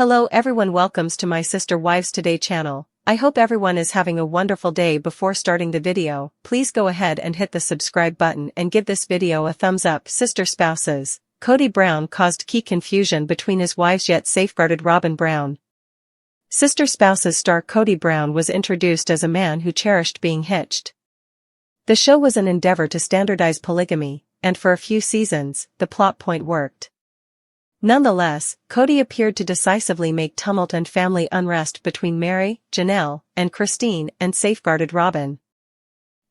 Hello everyone, welcomes to my Sister Wives Today channel. I hope everyone is having a wonderful day. Before starting the video, please go ahead and hit the subscribe button and give this video a thumbs up. Sister spouses. Kody Brown caused key confusion between his wives yet safeguarded Robyn Brown. Sister Spouses star Kody Brown was introduced as a man who cherished being hitched. The show was an endeavor to standardize polygamy, and for a few seasons, the plot point worked. Nonetheless, Kody appeared to decisively make tumult and family unrest between Mary, Janelle, and Christine and safeguarded Robyn.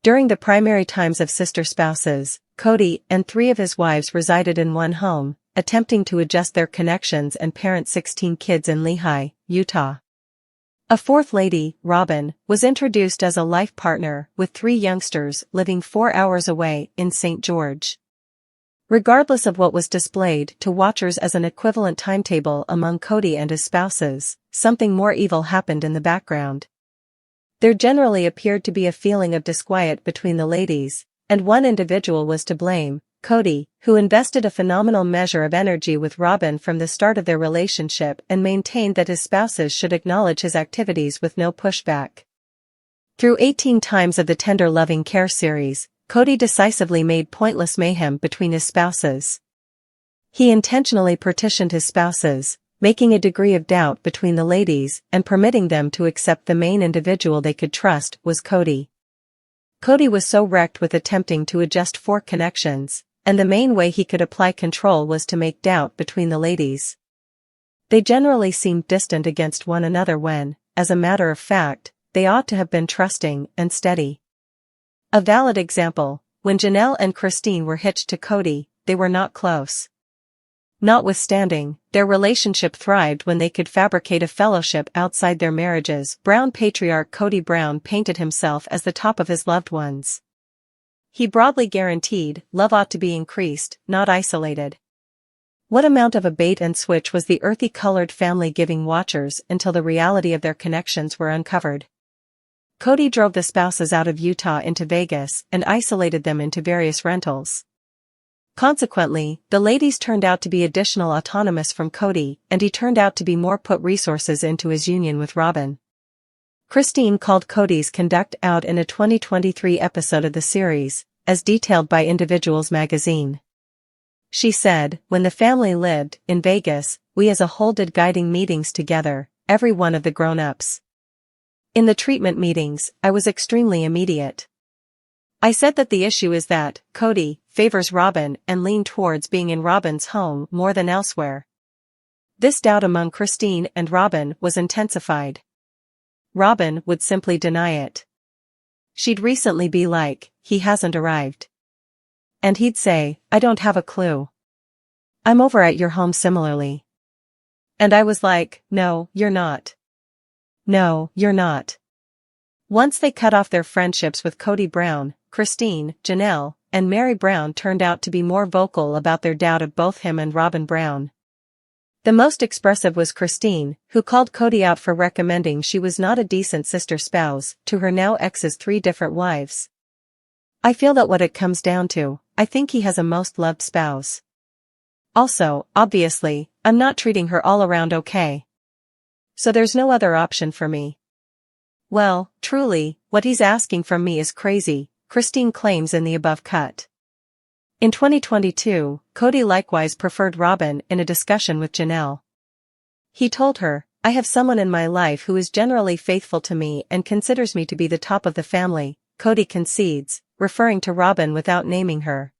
During the primary times of Sister Spouses, Kody and 3 of his wives resided in one home, attempting to adjust their connections and parent 16 kids in Lehi, Utah. A fourth lady, Robyn, was introduced as a life partner with 3 youngsters living 4 hours away in St. George. Regardless of what was displayed to watchers as an equivalent timetable among Kody and his spouses, something more evil happened in the background. There generally appeared to be a feeling of disquiet between the ladies, and one individual was to blame, Kody, who invested a phenomenal measure of energy with Robyn from the start of their relationship and maintained that his spouses should acknowledge his activities with no pushback. Through 18 times of the Tender Loving Care series, Kody decisively made pointless mayhem between his spouses. He intentionally partitioned his spouses, making a degree of doubt between the ladies and permitting them to accept the main individual they could trust was Kody. Kody was so wrecked with attempting to adjust 4 connections, and the main way he could apply control was to make doubt between the ladies. They generally seemed distant against one another when, as a matter of fact, they ought to have been trusting and steady. A valid example, when Janelle and Christine were hitched to Kody, they were not close. Notwithstanding, their relationship thrived when they could fabricate a fellowship outside their marriages. Brown patriarch Kody Brown painted himself as the top of his loved ones. He broadly guaranteed, love ought to be increased, not isolated. What amount of a bait and switch was the earthy-colored family giving watchers until the reality of their connections were uncovered? Kody drove the spouses out of Utah into Vegas and isolated them into various rentals. Consequently, the ladies turned out to be additional autonomous from Kody, and he turned out to be more put resources into his union with Robyn. Christine called Kody's conduct out in a 2023 episode of the series, as detailed by Individuals magazine. She said, "When the family lived in Vegas, we as a whole did guiding meetings together, every one of the grown-ups. In the treatment meetings, I was extremely immediate. I said that the issue is that Kody favors Robyn and leaned towards being in Robyn's home more than elsewhere." This doubt among Christine and Robyn was intensified. Robyn would simply deny it. She'd recently be like, "He hasn't arrived." And he'd say, "I don't have a clue. I'm over at your home similarly." And I was like, "No, you're not. No, you're not." Once they cut off their friendships with Kody Brown, Christine, Janelle, and Mary Brown turned out to be more vocal about their doubt of both him and Robyn Brown. The most expressive was Christine, who called Kody out for recommending she was not a decent sister spouse to her now ex's 3 different wives. "I feel that what it comes down to, I think he has a most loved spouse. Also, obviously, I'm not treating her all around okay. So there's no other option for me." Well, truly, what he's asking from me is crazy, Christine claims in the above cut. In 2022, Kody likewise preferred Robyn in a discussion with Janelle. He told her, "I have someone in my life who is generally faithful to me and considers me to be the top of the family," Kody concedes, referring to Robyn without naming her.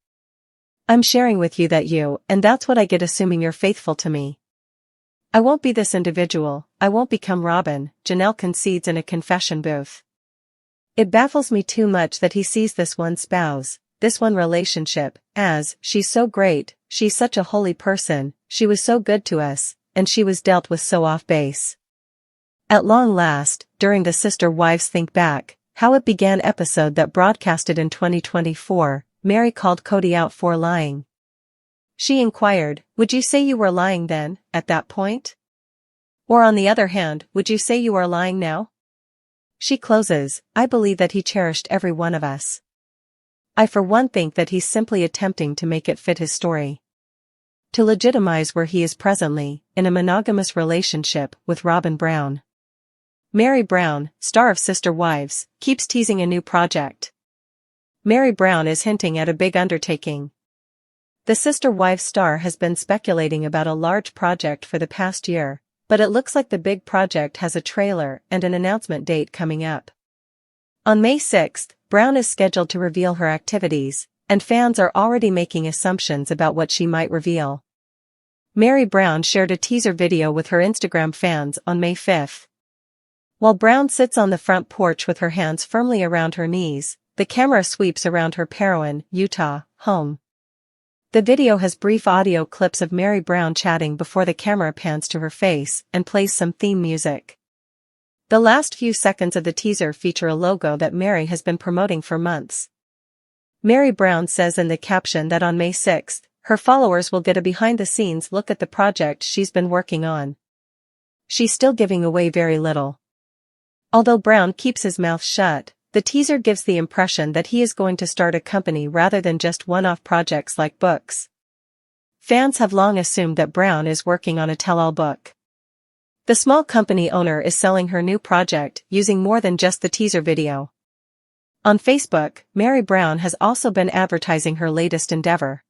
"I'm sharing with you that and that's what I get assuming you're faithful to me. I won't be this individual, I won't become Robyn," Janelle concedes in a confession booth. "It baffles me too much that he sees this one spouse, this one relationship, as, she's so great, she's such a holy person, she was so good to us, and she was dealt with so off base." At long last, during the Sister Wives Think Back, How It Began episode that broadcasted in 2024, Mary called Kody out for lying. She inquired, "Would you say you were lying then, at that point? Or on the other hand, would you say you are lying now?" She closes, "I believe that he cherished every one of us. I for one think that he's simply attempting to make it fit his story." to legitimize where he is presently, in a monogamous relationship with Robyn Brown. Meri Brown, star of Sister Wives, keeps teasing a new project. Meri Brown is hinting at a big undertaking. The Sister Wives star has been speculating about a large project for the past year, but it looks like the big project has a trailer and an announcement date coming up. On May 6, Brown is scheduled to reveal her activities, and fans are already making assumptions about what she might reveal. Meri Brown shared a teaser video with her Instagram fans on May 5. While Brown sits on the front porch with her hands firmly around her knees, the camera sweeps around her Parowan, Utah, home. The video has brief audio clips of Meri Brown chatting before the camera pans to her face and plays some theme music. The last few seconds of the teaser feature a logo that Meri has been promoting for months. Meri Brown says in the caption that on May 6, her followers will get a behind-the-scenes look at the project she's been working on. She's still giving away very little. Although Brown keeps his mouth shut, the teaser gives the impression that he is going to start a company rather than just one-off projects like books. Fans have long assumed that Brown is working on a tell-all book. The small company owner is selling her new project using more than just the teaser video. On Facebook, Meri Brown has also been advertising her latest endeavor.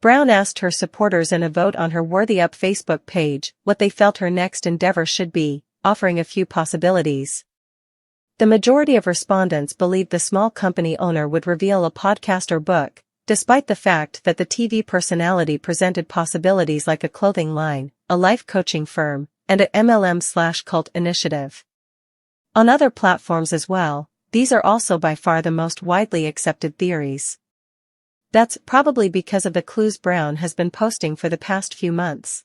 Brown asked her supporters in a vote on her Worthy Up Facebook page what they felt her next endeavor should be, offering a few possibilities. The majority of respondents believed the small company owner would reveal a podcast or book, despite the fact that the TV personality presented possibilities like a clothing line, a life coaching firm, and a MLM/cult initiative. On other platforms as well, these are also by far the most widely accepted theories. That's probably because of the clues Brown has been posting for the past few months.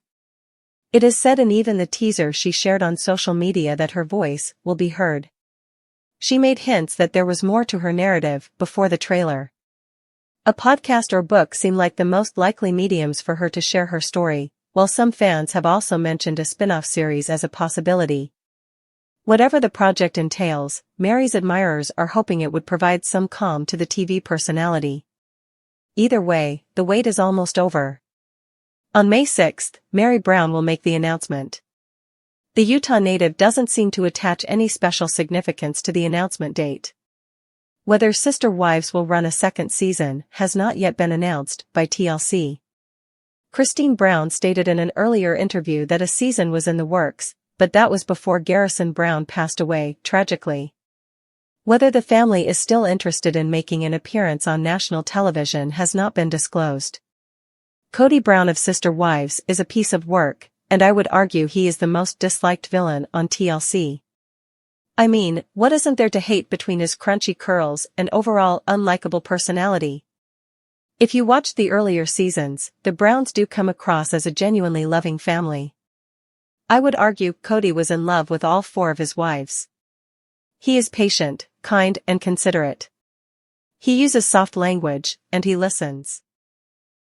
It is said in even the teaser she shared on social media that her voice will be heard. She made hints that there was more to her narrative before the trailer. A podcast or book seem like the most likely mediums for her to share her story, while some fans have also mentioned a spin-off series as a possibility. Whatever the project entails, Meri's admirers are hoping it would provide some calm to the TV personality. Either way, the wait is almost over. On May 6, Meri Brown will make the announcement. The Utah native doesn't seem to attach any special significance to the announcement date. Whether Sister Wives will run a second season has not yet been announced by TLC. Christine Brown stated in an earlier interview that a season was in the works, but that was before Garrison Brown passed away, tragically. Whether the family is still interested in making an appearance on national television has not been disclosed. Kody Brown of Sister Wives is a piece of work, and I would argue he is the most disliked villain on TLC. I mean, what isn't there to hate between his crunchy curls and overall unlikable personality? If you watched the earlier seasons, the Browns do come across as a genuinely loving family. I would argue Kody was in love with all four of his wives. He is patient, kind, and considerate. He uses soft language, and he listens.